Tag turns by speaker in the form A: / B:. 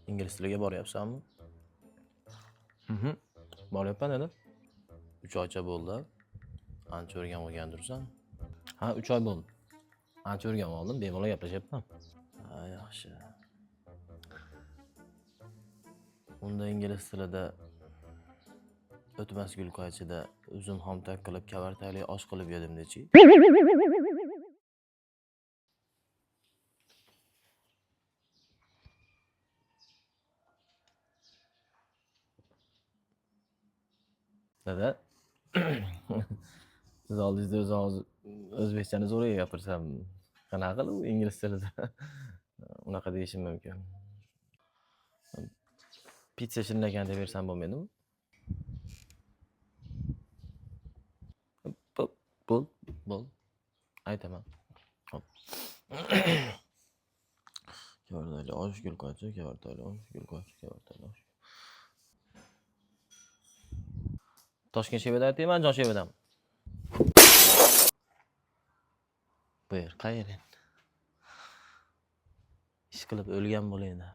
A: İngliz tiliga boryapsanmi? Boryapman dedi. 3 oycha bo'ldi. Ancha o'rganib olgandirsan. Ha, 3 oy bo'ldi. Ancha o'rganib oldim, bemalol gaplashyapman. Ha, yaxshi. Unda ingliz tilida o'tmas gul qoyachida uzun xomtak qilib kavartali osh qilib yedim dechi. Dada. Siz oldingizda o'zbekchani zo'r gapirsam, qanaqa qilib ingliz tilida unaqa deyishim mumkin. Pizza shirin ekan deb bersam bo'lmaydimi? Bo'l. Aytaman. Hop. Kavartali osh, gul qo'ychi, kavartali osh, gul qo'ychi, kavartali osh. Toshkent Shevada aytayman, Jon Shevadami? Bu yer qayeri? Ish qilib o'lgan bo'laydi.